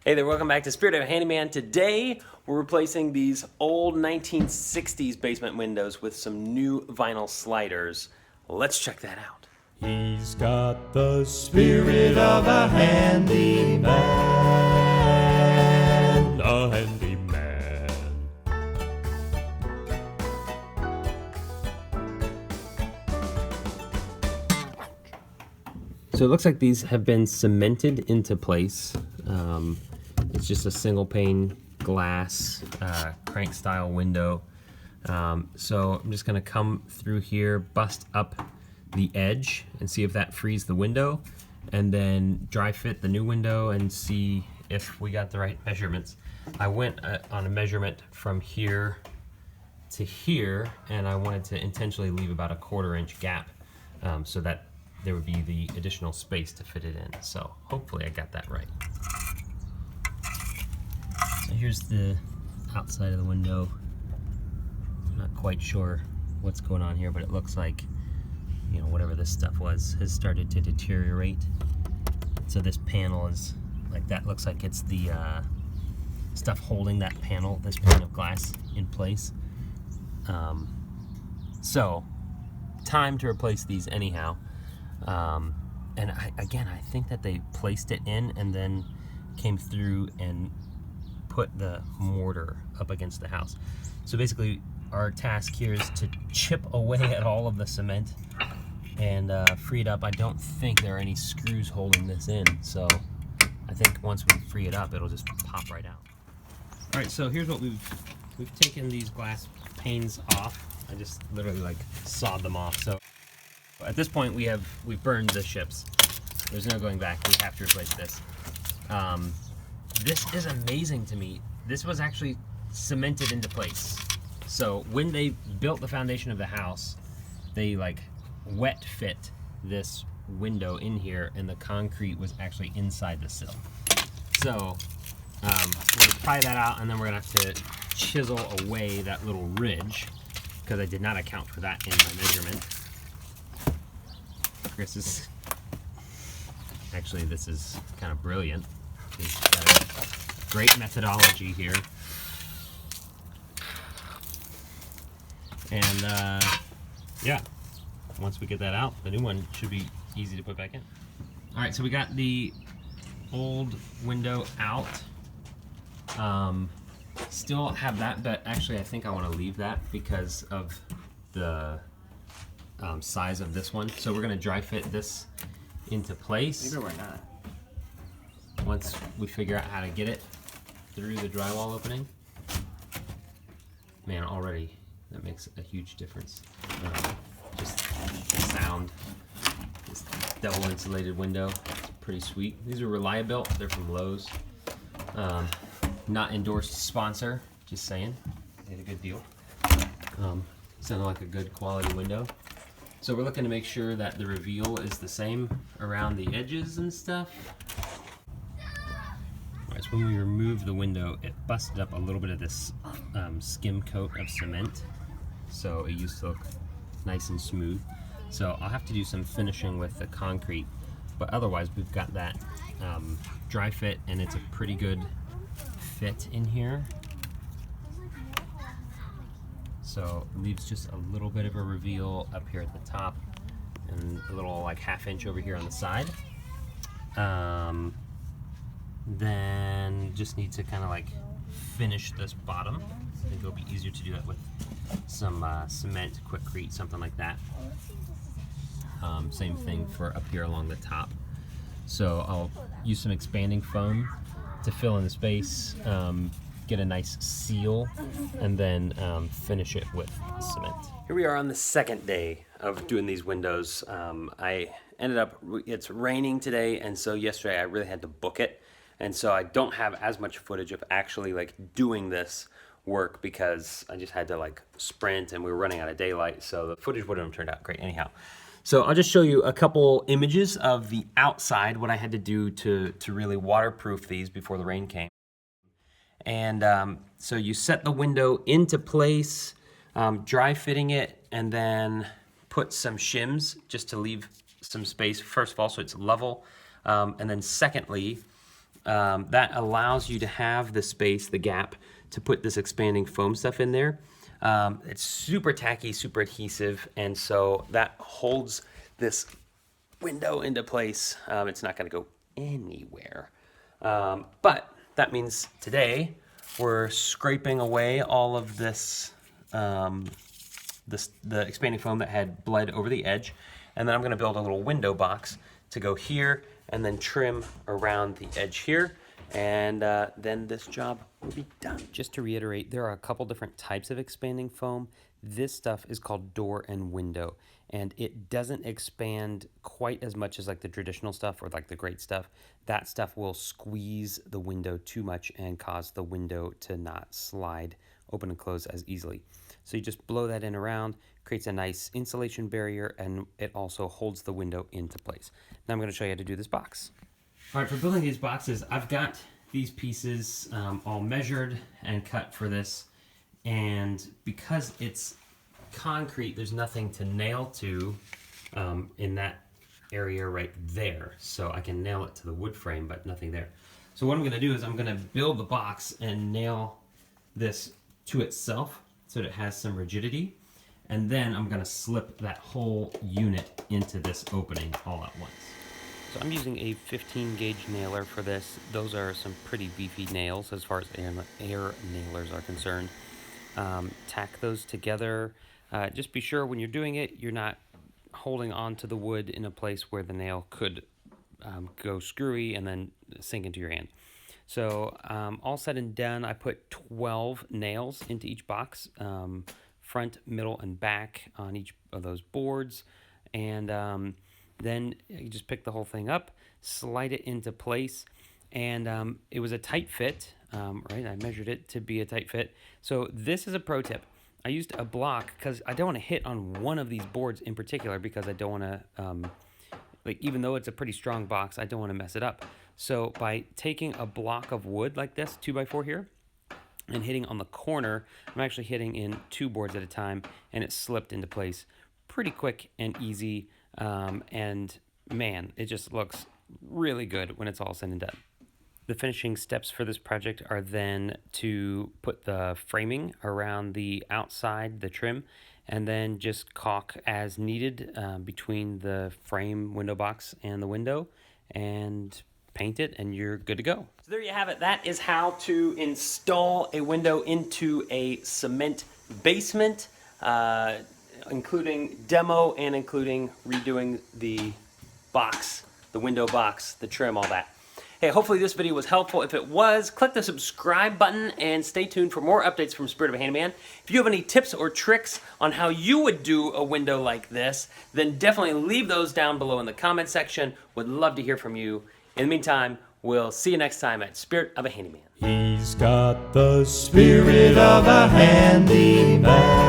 Hey there, welcome back to Spirit of Handyman. Today, we're replacing these old 1960s basement windows with some new vinyl sliders. Let's check that out. He's got the spirit of a handyman, a handyman. So it looks like these have been cemented into place. It's just a single pane glass crank style window. So I'm just gonna come through here, bust up the edge and see if that frees the window, and then dry fit the new window and see if we got the right measurements. I went on a measurement from here to here, and I wanted to intentionally leave about a 1/4 inch gap so that there would be the additional space to fit it in. So hopefully I got that right. So here's the outside of the window. I'm not quite sure what's going on here, but it looks like, you know, whatever this stuff was has started to deteriorate. So this panel is like, that looks like it's the stuff holding that panel, this pane of glass, in place. So time to replace these anyhow. And I think that they placed it in and then came through and put the mortar up against the house. So basically our task here is to chip away at all of the cement and free it up. I don't think there are any screws holding this in, so I think once we free it up, it'll just pop right out. All right, so here's what we've taken these glass panes off. I just literally like sawed them off. So at this point we've burned the ships. There's no going back. We have to replace this. This is amazing to me. This was actually cemented into place. So when they built the foundation of the house, they like wet fit this window in here, and the concrete was actually inside the sill. So we're gonna pry that out, and then we're gonna have to chisel away that little ridge, because I did not account for that in my measurement. Chris is actually, this is kind of brilliant. He's got a great methodology here. And yeah, once we get that out, the new one should be easy to put back in. All right, so we got the old window out. Still have that, but actually I think I want to leave that because of the size of this one. So we're going to dry fit this into place. Maybe why not? Once we figure out how to get it through the drywall opening. Man, already that makes a huge difference. Just the sound. This double insulated window, it's pretty sweet. These are Reliabuilt, they're from Lowe's. Not endorsed sponsor, just saying. They had a good deal. Sounded like a good quality window. So we're looking to make sure that the reveal is the same around the edges and stuff. Alright, so when we removed the window, it busted up a little bit of this skim coat of cement. So it used to look nice and smooth. So I'll have to do some finishing with the concrete, but otherwise we've got that dry fit, and it's a pretty good fit in here. So it leaves just a little bit of a reveal up here at the top, and a little like 1/2 inch over here on the side. Then just need to kind of like finish this bottom. I think it'll be easier to do that with some cement, Quikrete, something like that. Same thing for up here along the top. So I'll use some expanding foam to fill in the space, get a nice seal, and then finish it with cement. Here we are on the second day of doing these windows. I ended up, it's raining today, and so yesterday I really had to book it. And so I don't have as much footage of actually like doing this work because I just had to like sprint and we were running out of daylight, so the footage wouldn't have turned out great anyhow. So I'll just show you a couple images of the outside, what I had to do to really waterproof these before the rain came. And so you set the window into place, dry fitting it, and then put some shims just to leave some space, first of all, so it's level. And then secondly, that allows you to have the space, the gap, to put this expanding foam stuff in there. It's super tacky, super adhesive, and so that holds this window into place. It's not going to go anywhere. But that means today we're scraping away all of this, the expanding foam that had bled over the edge, and then I'm going to build a little window box to go here and then trim around the edge here, and then this job will be done. Just to reiterate, there are a couple different types of expanding foam. This stuff is called door and window, and it doesn't expand quite as much as like the traditional stuff or like the great stuff. That stuff will squeeze the window too much and cause the window to not slide open and close as easily. So you just blow that in around, creates a nice insulation barrier, and it also holds the window into place. Now I'm going to show you how to do this box. All right, for building these boxes, I've got these pieces all measured and cut for this, and because it's concrete, there's nothing to nail to in that area right there, so I can nail it to the wood frame, but nothing there. So what I'm going to do is I'm going to build the box and nail this to itself so that it has some rigidity, and then I'm going to slip that whole unit into this opening all at once. So I'm using a 15 gauge nailer for this. Those are some pretty beefy nails as far as air nailers are concerned. Tack those together. Just be sure when you're doing it, you're not holding onto the wood in a place where the nail could go screwy and then sink into your hand. So all said and done, I put 12 nails into each box, front, middle, and back on each of those boards. And then you just pick the whole thing up, slide it into place, and it was a tight fit, right? I measured it to be a tight fit. So this is a pro tip. I used a block because I don't want to hit on one of these boards in particular, because I don't want to, like, even though it's a pretty strong box, I don't want to mess it up. So by taking a block of wood like this, 2x4 here, and hitting on the corner, I'm actually hitting in 2 boards at a time, and it slipped into place pretty quick and easy. And man, it just looks really good when it's all said and done. The finishing steps for this project are then to put the framing around the outside, the trim, and then just caulk as needed between the frame window box and the window, and paint it, and you're good to go. So there you have it. That is how to install a window into a cement basement, including demo and including redoing the box, the window box, the trim, all that. Hey, hopefully this video was helpful. If it was, click the subscribe button and stay tuned for more updates from Spirit of a Handyman. If you have any tips or tricks on how you would do a window like this, then definitely leave those down below in the comment section. Would love to hear from you. In the meantime, we'll see you next time at Spirit of a Handyman. He's got the spirit of a handyman.